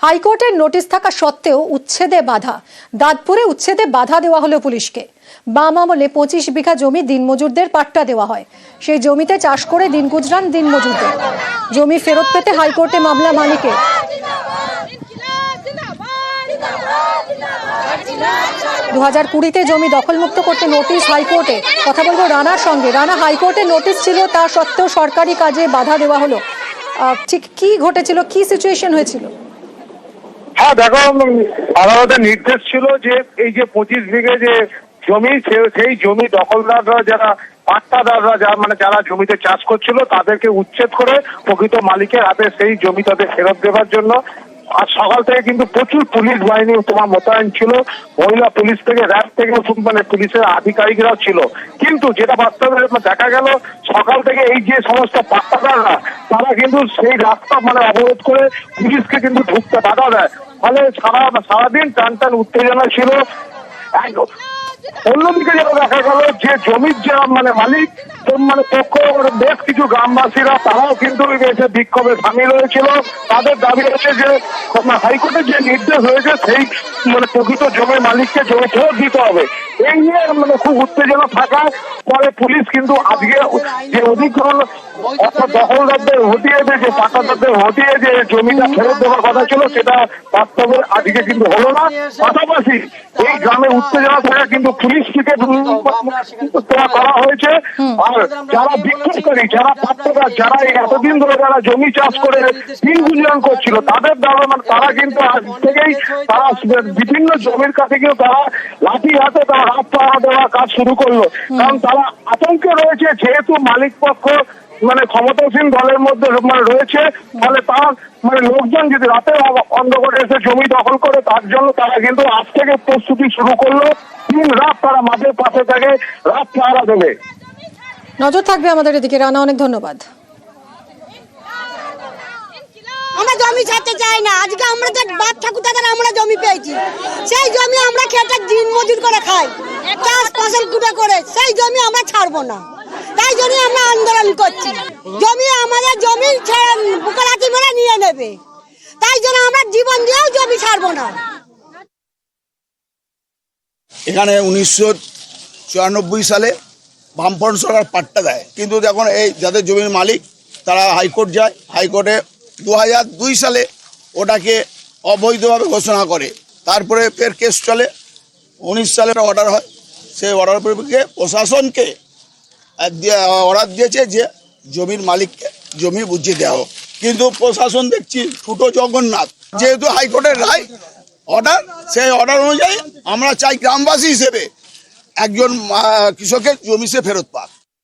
হাইকোর্টের নোটিশ থাকা সত্ত্বেও উচ্ছেদে বাধা। দাঁতপুরে উচ্ছেদে বাধা দেওয়া হলো পুলিশকে। বাম আমলে 25 বিঘা জমি দিনমজুরদের পাট্টা দেওয়া হয়। সেই জমিতে চাষ করে দিন গুজরান দিনমজুরদের। জমি ফেরত পেতে হাইকোর্টে মামলা মালিকের। 2020-তে জমি দখলমুক্ত করতে নোটিশ হাইকোর্টে। কথা বলবো রানার সঙ্গে। রানা, হাইকোর্টে নোটিশ ছিল, তা সত্ত্বেও সরকারি কাজে বাধা দেওয়া হলো, ঠিক কি ঘটেছিল, কি সিচুয়েশন হয়েছিল? হ্যাঁ দেখো, আদালতের নির্দেশ ছিল যে এই যে 25 বিঘে যে জমি, সেই জমি দখলদাররা, যারা পাট্টাদাররা, যারা জমিতে চাষ করছিল, তাদেরকে উচ্ছেদ করে প্রকৃত মালিকের হাতে সেই জমি তাদের ফেরত দেওয়ার জন্য আজ সকাল থেকে কিন্তু প্রচুর পুলিশ বাহিনী মোতায়েন ছিল। মহিলা পুলিশ থেকে, র্যাব থেকে, পুলিশের আধিকারিকরাও ছিল। কিন্তু যেটা বাস্তবে দেখা গেল, সকাল থেকে এই যে সমস্ত পাট্টাদাররা, তারা কিন্তু সেই রাস্তা অবরোধ করে পুলিশকে কিন্তু ঢুকতে বাধা দেয়। ফলে সারাদিন টান উত্তেজনা ছিল। অন্যদিকে যেটা দেখা গেল, যে জমির যে মালিক পক্ষ, বেশ কিছু গ্রামবাসীরা তারাও কিন্তু এসে বিক্ষোভে সামিল হয়েছিল। তাদের দাবি হচ্ছে যে হাইকোর্টের যে নির্দেশ হয়েছে, সেই প্রকৃত জমির মালিককে জমি ফেরত দিতে হবে। এই নিয়ে খুব উত্তেজনা থাকায় পরে পুলিশ কিন্তু আজকে যে অধিগ্রহণ অর্থাৎ দখলদারদের হটিয়ে, যে পাট্টাদারদের হটিয়ে যে জমিটা ফেরত দেওয়ার কথা ছিল, সেটা বাস্তবে আজকে কিন্তু হলো না। পাশাপাশি এই গ্রামে উত্তেজনা থাকা কিন্তু পুলিশ থেকে করা হয়েছে। আর যারা বিক্ষোভকারী, যারা পাট্টাদার, যারা এতদিন ধরে যারা জমি চাষ করে দিন গুজরান করছিল, তাদের দ্বারা তারা কিন্তু আজ থেকেই তারা বিভিন্ন জমির কাছে কিন্তু তারা লাঠি হাতে তারা হাত পাহারা দেওয়ার কাজ শুরু করলো। কারণ তারা আতঙ্কে রয়েছে, যেহেতু মালিক পক্ষ ক্ষমতাসীন দলের মধ্যে রয়েছে। ফলে তার লোকজন যদি রাতে অন্ধকারে এসে জমি দখল করে, তার জন্য তারা কিন্তু আজ থেকে প্রস্তুতি শুরু করলো। দিন রাত তারা মাঠের পাশে থেকে রাত পাহারা দেবে। নজর থাকবে আমাদের এদিকে। রানা, অনেক ধন্যবাদ। আমরা জমি ছাড়তে চাই না। আজকে আমরা তো বাপ ঠাকুর দাদার আমরা জমি পেয়েছি, সেই জমি আমরা খেটে দিন মজুর করে খাই, চাষ ফসল কুটে করে, সেই জমি আমরা ছাড়বো না। তাই জন্য আমরা আন্দোলন করছি। জমি আমাদের জমি বুকালাতি মেরে নিয়ে নেবে, তাই জন্য আমরা জীবন দিয়েও জমি ছাড়বো না। এখানে 1994 সালে বামফ্রন্ট সরকার পাট্টা দেয়, কিন্তু যখন এই যাদের জমির মালিক তারা হাইকোর্ট যায়, হাইকোর্টে 2002 সালে ওটাকে অবৈধভাবে ঘোষণা করে। তারপরে ফের কেস চলে, 19 সালে অর্ডার হয়। সেই অর্ডার পরিপ্রেক্ষিতে প্রশাসনকে অর্ডার দিয়েছে যে জমির মালিককে জমি বুঝিয়ে দেওয়া হোক, কিন্তু প্রশাসন দেখছি ছোটো জগন্নাথ। যেহেতু হাইকোর্টের রায় অর্ডার, সেই অর্ডার অনুযায়ী আমরা চাই গ্রামবাসী হিসেবে একজন কৃষকের জমি সে ফেরত পাক।